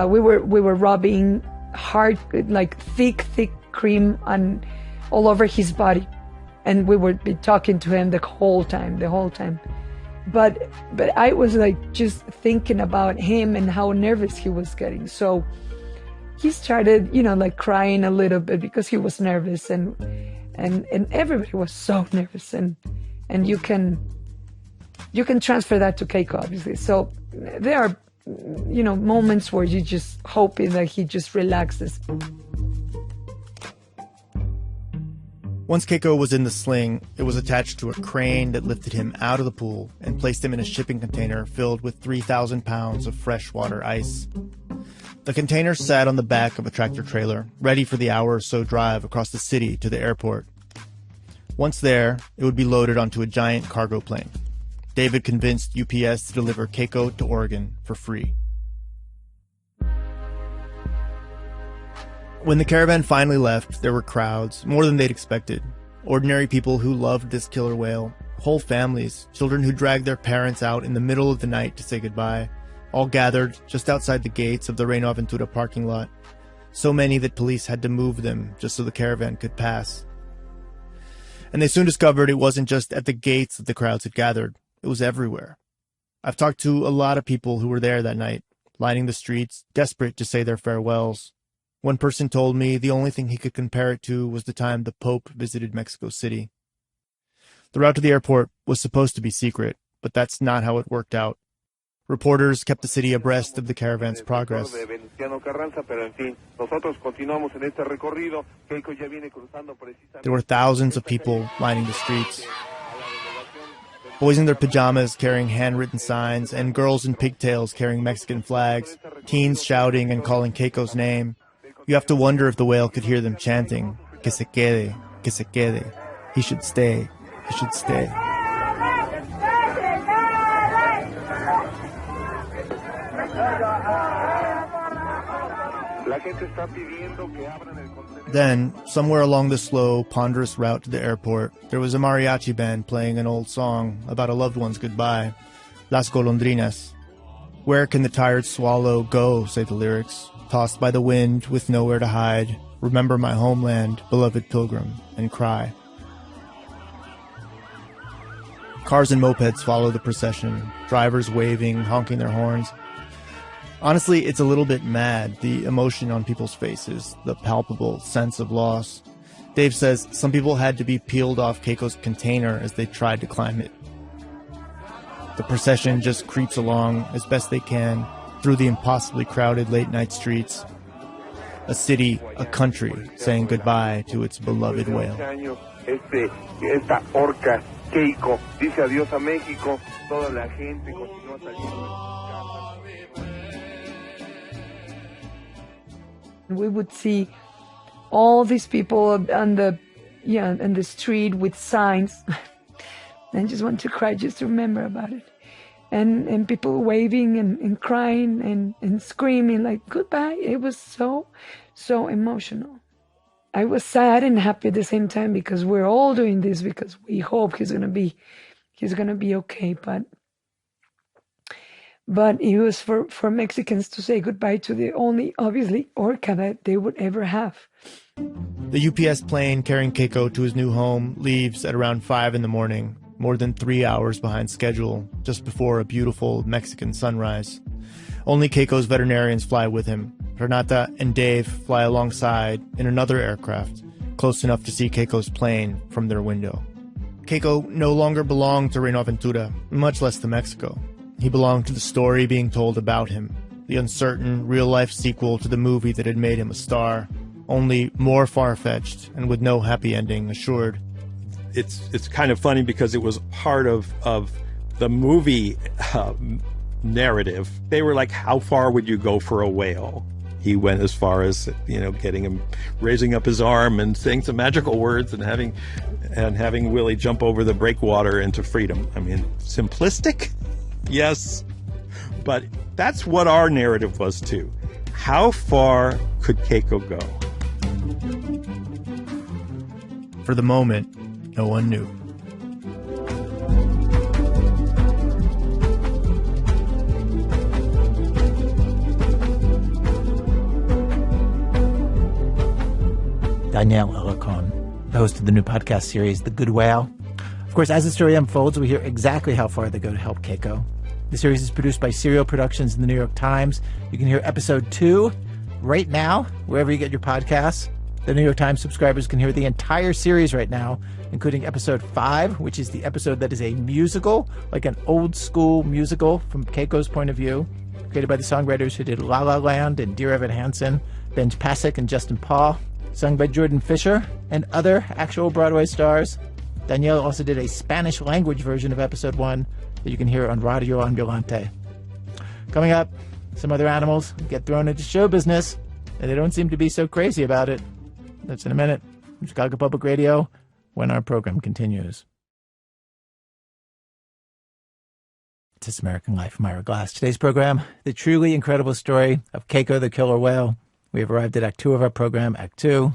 we were rubbing hard, like thick cream on all over his body, and we would be talking to him the whole time. But I was like just thinking about him and how nervous he was getting. So he started, like crying a little bit because he was nervous, and everybody was so nervous, and you can transfer that to Keiko, obviously. So there are moments where you just hoping that he just relaxes. Once Keiko was in the sling, it was attached to a crane that lifted him out of the pool and placed him in a shipping container filled with 3,000 pounds of freshwater ice. The container sat on the back of a tractor trailer, ready for the hour or so drive across the city to the airport. Once there, it would be loaded onto a giant cargo plane. David convinced UPS to deliver Keiko to Oregon for free. When the caravan finally left, there were crowds, more than they'd expected. Ordinary people who loved this killer whale, whole families, children who dragged their parents out in the middle of the night to say goodbye, all gathered just outside the gates of the Reino Aventura parking lot. So many that police had to move them just so the caravan could pass. And they soon discovered it wasn't just at the gates that the crowds had gathered. It was everywhere. I've talked to a lot of people who were there that night, lining the streets, desperate to say their farewells. One person told me the only thing he could compare it to was the time the Pope visited Mexico City. The route to the airport was supposed to be secret, but that's not how it worked out. Reporters kept the city abreast of the caravan's progress. There were thousands of people lining the streets. Boys in their pajamas carrying handwritten signs, and girls in pigtails carrying Mexican flags, teens shouting and calling Keiko's name. You have to wonder if the whale could hear them chanting, "Que se quede, que se quede. He should stay, he should stay." Then, somewhere along the slow, ponderous route to the airport, there was a mariachi band playing an old song about a loved one's goodbye, Las Golondrinas. Where can the tired swallow go, say the lyrics, tossed by the wind with nowhere to hide, remember my homeland, beloved pilgrim, and cry. Cars and mopeds follow the procession, drivers waving, honking their horns. Honestly, it's a little bit mad, the emotion on people's faces, the palpable sense of loss. Dave says some people had to be peeled off Keiko's container as they tried to climb it. The procession just creeps along as best they can through the impossibly crowded late-night streets. A city, a country, saying goodbye to its beloved whale. Esta orca, Keiko, dice adiós a México, toda la gente continúa saliendo. We would see all these people on the street with signs. I just want to cry just to remember about it. And people waving and crying and screaming like goodbye. It was so emotional. I was sad and happy at the same time because we're all doing this because we hope he's gonna be okay. But it was for Mexicans to say goodbye to the only, obviously, orca that they would ever have. The UPS plane carrying Keiko to his new home leaves at around 5 in the morning, more than 3 hours behind schedule, just before a beautiful Mexican sunrise. Only Keiko's veterinarians fly with him. Renata and Dave fly alongside in another aircraft, close enough to see Keiko's plane from their window. Keiko no longer belonged to Reino Aventura, much less to Mexico. He belonged to the story being told about him, the uncertain, real-life sequel to the movie that had made him a star, only more far-fetched and with no happy ending assured. It's kind of funny because it was part of the movie narrative. They were like, how far would you go for a whale? He went as far as, getting him, raising up his arm and saying some magical words and having Willie jump over the breakwater into freedom. I mean, simplistic? Yes. But that's what our narrative was too. How far could Keiko go? For the moment, no one knew. Danielle Alarcon, the host of the new podcast series, The Good Whale. Of course, as the story unfolds, we hear exactly how far they go to help Keiko. The series is produced by Serial Productions in the New York Times. You can hear episode 2 right now, wherever you get your podcasts. The New York Times subscribers can hear the entire series right now, including episode 5, which is the episode that is a musical, like an old school musical from Keiko's point of view, created by the songwriters who did La La Land and Dear Evan Hansen, Benj Pasek and Justin Paul, sung by Jordan Fisher and other actual Broadway stars. Danielle also did a Spanish language version of episode 1 that you can hear on Radio Ambulante. Coming up, some other animals get thrown into show business, and they don't seem to be so crazy about it. That's in a minute from Chicago Public Radio when our program continues. It's This American Life. I'm Ira Glass. Today's program, the truly incredible story of Keiko the killer whale. We have arrived at Act 2 of our program, Act 2,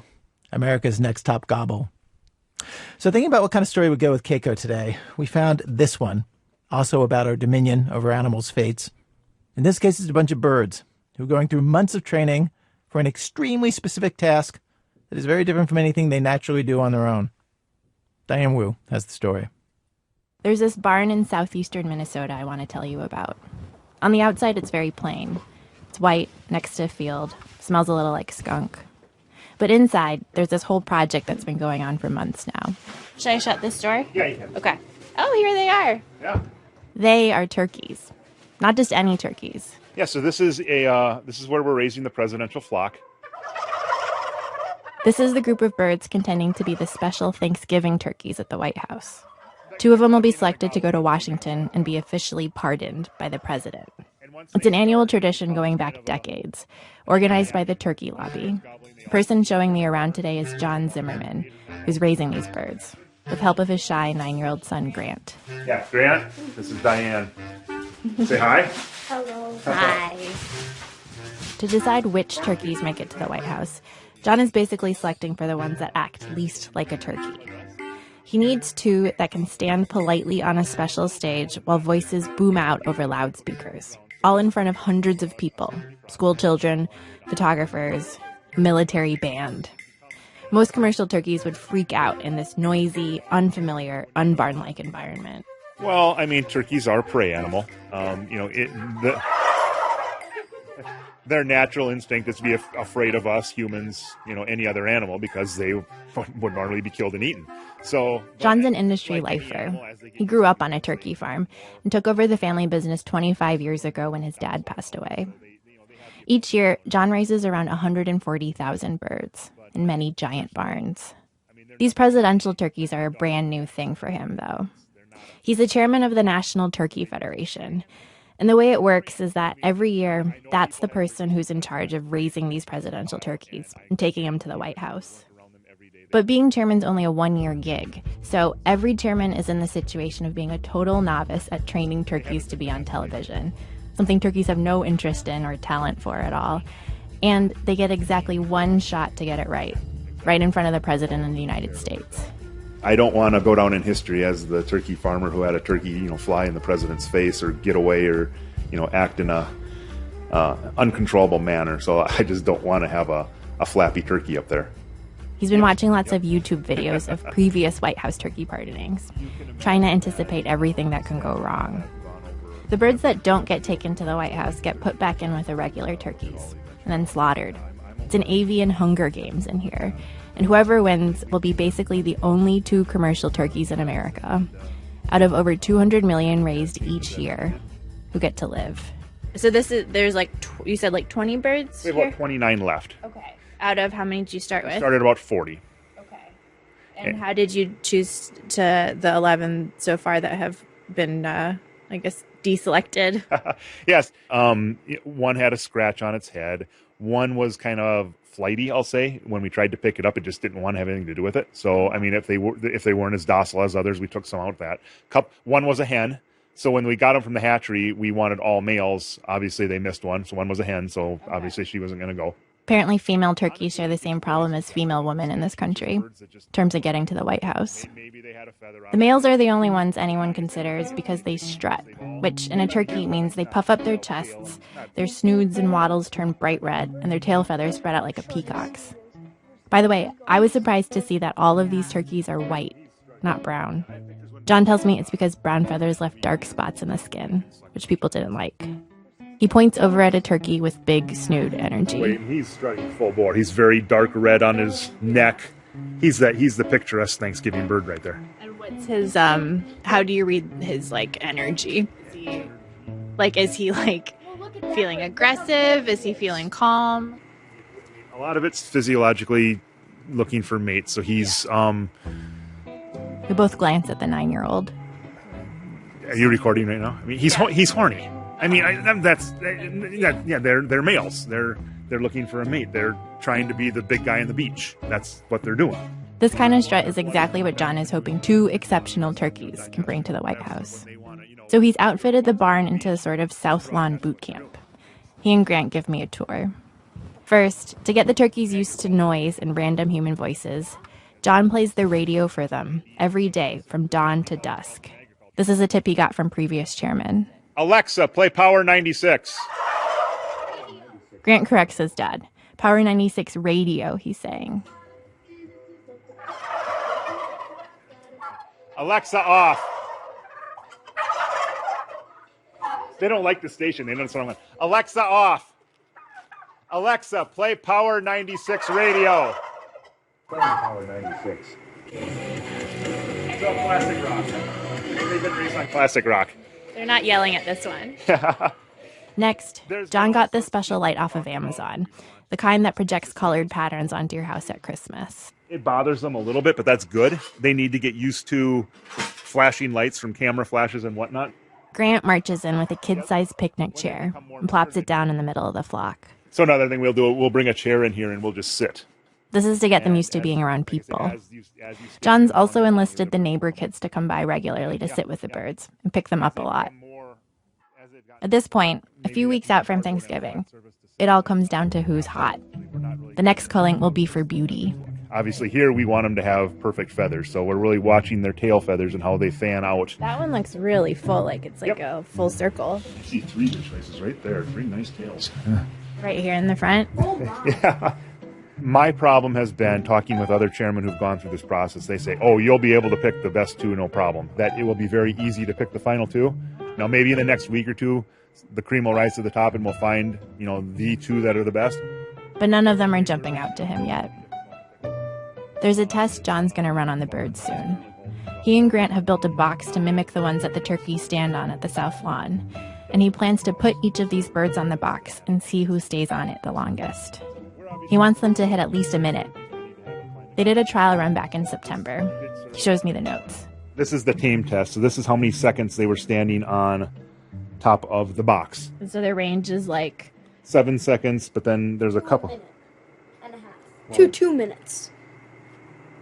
America's Next Top Gobble. So thinking about what kind of story would go with Keiko today, we found this one, also about our dominion over animals' fates. In this case, it's a bunch of birds who are going through months of training for an extremely specific task that is very different from anything they naturally do on their own. Diane Wu has the story. There's this barn in southeastern Minnesota I want to tell you about. On the outside, it's very plain. It's white, next to a field, smells a little like skunk. But inside, there's this whole project that's been going on for months now. Should I shut this door? Yeah, you can. Okay. Oh, here they are. Yeah. They are turkeys. Not just any turkeys. Yeah, so this is where we're raising the presidential flock. This is the group of birds contending to be the special Thanksgiving turkeys at the White House. 2 of them will be selected to go to Washington and be officially pardoned by the president. It's an annual tradition going back decades, organized by the Turkey Lobby. The person showing me around today is John Zimmerman, who's raising these birds, with help of his shy 9-year-old son, Grant. Yeah, Grant, this is Diane. Say hi. Hello. Hi. To decide which turkeys make it to the White House, John is basically selecting for the ones that act least like a turkey. He needs 2 that can stand politely on a special stage while voices boom out over loudspeakers, all in front of hundreds of people, school children, photographers, military band. Most commercial turkeys would freak out in this noisy, unfamiliar, unbarn-like environment. Well, I mean, turkeys are a prey animal. Their natural instinct is to be afraid of us humans, any other animal, because they would normally be killed and eaten. So John's an industry lifer. He grew up on a turkey farm and took over the family business 25 years ago when his dad passed away. Each year, John raises around 140,000 birds in many giant barns. These presidential turkeys are a brand new thing for him, though. He's the chairman of the National Turkey Federation. And the way it works is that every year, that's the person who's in charge of raising these presidential turkeys and taking them to the White House. But being chairman's only a 1-year gig, so every chairman is in the situation of being a total novice at training turkeys to be on television, something turkeys have no interest in or talent for at all. And they get exactly 1 shot to get it right in front of the president of the United States. I don't want to go down in history as the turkey farmer who had a turkey, fly in the president's face or get away or, act in a uncontrollable manner. So I just don't want to have a flappy turkey up there. He's been watching lots of YouTube videos of previous White House turkey pardonings, trying to anticipate everything that can go wrong. The birds that don't get taken to the White House get put back in with the regular turkeys and then slaughtered. It's an avian Hunger Games in here, and whoever wins will be basically the only 2 commercial turkeys in America, out of over 200 million raised each year, who get to live. So there's you said 20 birds We have about 29 left. Okay. Out of how many did you start with? Started about 40. Okay. And how did you choose to the 11 so far that have been, deselected? Yes. One had a scratch on its head. One was kind of flighty, I'll say. When we tried to pick it up, it just didn't want to have anything to do with it. So, I mean, if they weren't as docile as others, we took some out of that. One was a hen. So when we got them from the hatchery, we wanted all males. Obviously, they missed one. So one was a hen. So obviously, she wasn't going to go. Apparently, female turkeys share the same problem as female women in this country in terms of getting to the White House. The males are the only ones anyone considers because they strut, which in a turkey means they puff up their chests, their snoods and wattles turn bright red, and their tail feathers spread out like a peacock's. By the way, I was surprised to see that all of these turkeys are white, not brown. John tells me it's because brown feathers left dark spots in the skin, which people didn't like. He points over at a turkey with big snood energy. Wait, he's strutting full bore. He's very dark red on his neck. He's the picturesque Thanksgiving bird right there. And what's his how do you read his energy? Is he feeling aggressive? Is he feeling calm? A lot of it's physiologically looking for mates. So he's We both glance at the 9-year-old. Are you recording right now? I mean, he's horny. I mean, they're males. They're looking for a mate. They're trying to be the big guy on the beach. That's what they're doing. This kind of strut is exactly what John is hoping 2 exceptional turkeys can bring to the White House. So he's outfitted the barn into a sort of South Lawn boot camp. He and Grant give me a tour. First, to get the turkeys used to noise and random human voices, John plays the radio for them every day from dawn to dusk. This is a tip he got from previous chairmen. Alexa, play Power 96. Grant corrects his dad. Power 96 radio, he's saying. Alexa, off. They don't like the station. They know what I'm like. Alexa, off. Alexa, play Power 96 radio. Play Power 96. So classic rock. They've been raised on classic rock. They're not yelling at this one. Next, John got this special light off of Amazon, the kind that projects colored patterns onto your house at Christmas. It bothers them a little bit, but that's good. They need to get used to flashing lights from camera flashes and whatnot. Grant marches in with a kid-sized picnic chair and plops it down in the middle of the flock. So another thing we'll do, we'll bring a chair in here and we'll just sit. This is to get them used to being around people. John's also enlisted the neighbor kids to come by regularly to sit with the birds and pick them up a lot. At this point, a few weeks out from Thanksgiving, it all comes down to who's hot. The next culling will be for beauty. Obviously here we want them to have perfect feathers, so we're really watching their tail feathers and how they fan out. That one looks really full, it's a full circle. You see 3 good choices right there, 3 nice tails. Right here in the front? Yeah. My problem has been talking with other chairmen who've gone through this process. They say, oh, you'll be able to pick the best 2, no problem. That it will be very easy to pick the final 2. Now, maybe in the next week or 2, the cream will rise to the top and we'll find, the 2 that are the best. But none of them are jumping out to him yet. There's a test John's going to run on the birds soon. He and Grant have built a box to mimic the ones that the turkeys stand on at the South Lawn. And he plans to put each of these birds on the box and see who stays on it the longest. He wants them to hit at least a minute. They did a trial run back in September. He shows me the notes. This is the tame test. So this is how many seconds they were standing on top of the box. And so their range is 7 seconds, but then there's a couple. And a half. To 2 minutes.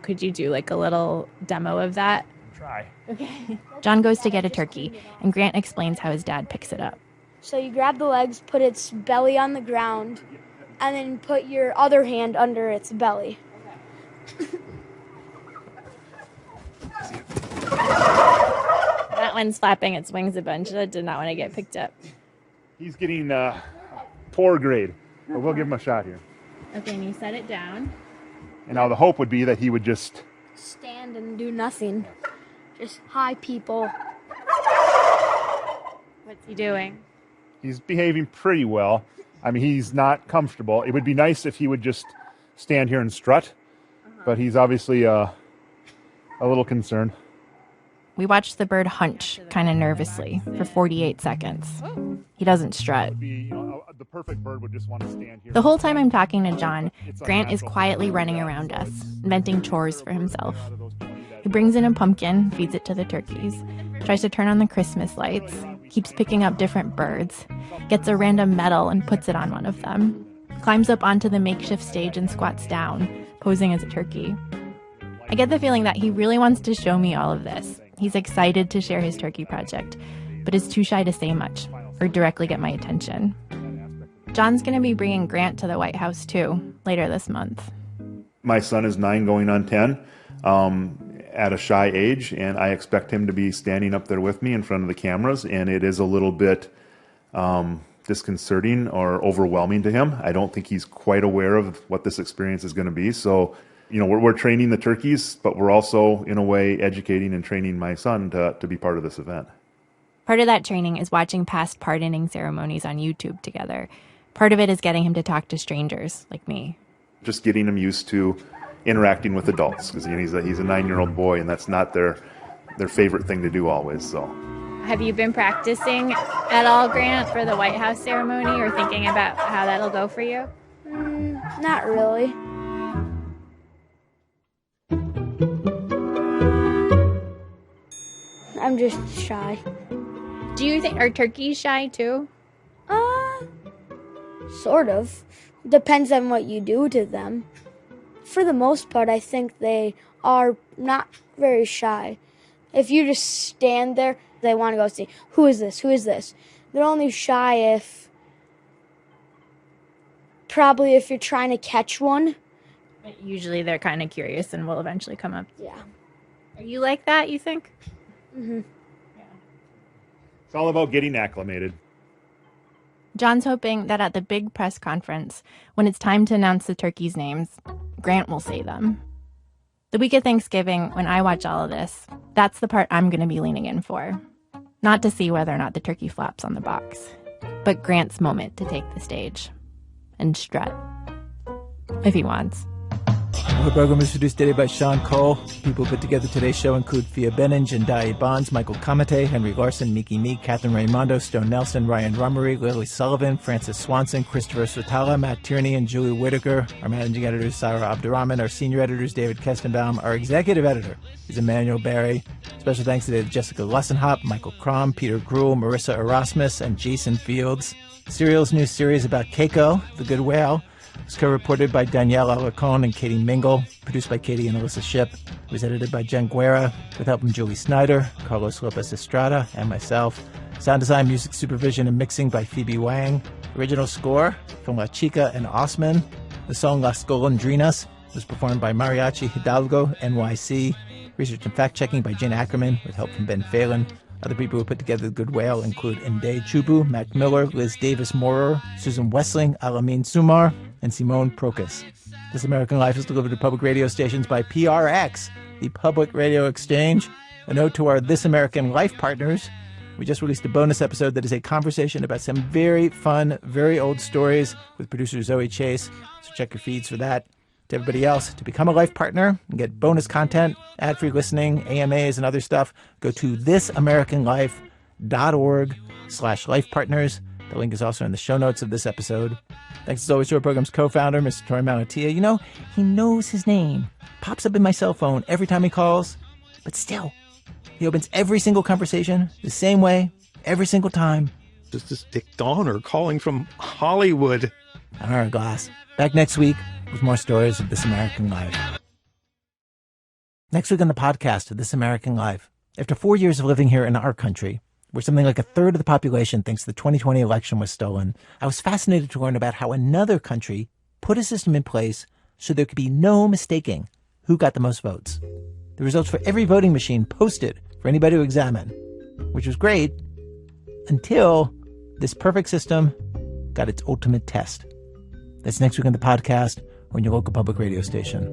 Could you do a little demo of that? Try. Okay. John goes to get a turkey, and Grant explains how his dad picks it up. So you grab the legs, put its belly on the ground, and then put your other hand under its belly. That one's flapping its wings a bunch. That did not want to get picked up. He's getting poor grade, but we'll give him a shot here. Okay, and you set it down. And now the hope would be that he would just stand and do nothing. Just hi, people. What's he doing? He's behaving pretty well. I mean, he's not comfortable. It would be nice if he would just stand here and strut, but he's obviously a little concerned. We watch the bird hunch, kind of nervously, for 48 seconds. He doesn't strut. The perfect bird would just want to stand here. The whole time I'm talking to John, Grant is quietly running around us, inventing chores for himself. He brings in a pumpkin, feeds it to the turkeys, tries to turn on the Christmas lights, keeps picking up different birds, gets a random medal and puts it on one of them, climbs up onto the makeshift stage and squats down, posing as a turkey. I get the feeling that he really wants to show me all of this. He's excited to share his turkey project, but is too shy to say much or directly get my attention. John's going to be bringing Grant to the White House, too, later this month. My son is 9 going on 10, at a shy age, and I expect him to be standing up there with me in front of the cameras, and it is a little bit disconcerting or overwhelming to him. I don't think he's quite aware of what this experience is going to be. So, we're training the turkeys, but we're also, in a way, educating and training my son to be part of this event. Part of that training is watching past pardoning ceremonies on YouTube together. Part of it is getting him to talk to strangers like me. Just getting him used to interacting with adults, because he's a 9-year-old boy, and that's not their favorite thing to do always. So, have you been practicing at all, Grant, for the White House ceremony, or thinking about how that'll go for you? Not really. I'm just shy. Do you think, are turkeys shy too? Sort of. Depends on what you do to them. For the most part, I think they are not very shy. If you just stand there, they want to go see, who is this? Who is this? They're only shy if you're trying to catch one. Usually they're kind of curious and will eventually come up. Yeah. Are you like that, you think? Mm-hmm. Yeah. It's all about getting acclimated. John's hoping that at the big press conference, when it's time to announce the turkeys' names, Grant will say them. The week of Thanksgiving, when I watch all of this, that's the part I'm going to be leaning in for. Not to see whether or not the turkey flaps on the box, but Grant's moment to take the stage and strut, if he wants. Our program is produced today by Sean Cole. People who put together today's show include Fia Beninge and Dai Bonds, Michael Kamate, Henry Larson, Miki Meek, Catherine Raimondo, Stone Nelson, Ryan Rummery, Lily Sullivan, Francis Swanson, Christopher Sotala, Matt Tierney, and Julie Whitaker. Our managing editor is Sarah Abdurrahman. Our senior editor is David Kestenbaum. Our executive editor is Emmanuel Barry. Special thanks today to Jessica Lussenhop, Michael Crom, Peter Gruhl, Marissa Erasmus, and Jason Fields. Serial's new series about Keiko, the good whale, was co-reported by Danielle Alarcon and Katie Mingle, produced by Katie and Alyssa Shipp. It was edited by Jen Guerra, with help from Julie Snyder, Carlos Lopez Estrada, and myself. Sound design, music supervision, and mixing by Phoebe Wang. Original score from La Chica and Osman. The song Las Golondrinas was performed by Mariachi Hidalgo, NYC. Research and fact-checking by Jen Ackerman, with help from Ben Phelan. Other people who put together The Good Whale include Nde Chubu, Mac Miller, Liz Davis-Morer, Susan Wessling, Alameen Sumar, and Simone Procas. This American Life is delivered to public radio stations by PRX, the Public Radio Exchange. A note to our This American Life partners. We just released a bonus episode that is a conversation about some very fun, very old stories with producer Zoe Chase. So check your feeds for that. To everybody else, to become a Life partner and get bonus content, ad-free listening, AMAs, and other stuff, go to thisamericanlife.org/Life Partners. The link is also in the show notes of this episode. Thanks as always to our program's co-founder, Mr. Tori Manatia. You know, he knows his name. Pops up in my cell phone every time he calls. But still, he opens every single conversation the same way, every single time. This is Dick Donner calling from Hollywood. I'm Aaron Glass. Back next week with more stories of This American Life. Next week on the podcast of This American Life. After 4 years of living here in our country, where something like a third of the population thinks the 2020 election was stolen, I was fascinated to learn about how another country put a system in place so there could be no mistaking who got the most votes. The results for every voting machine posted for anybody to examine, which was great until this perfect system got its ultimate test. That's next week on the podcast or on your local public radio station.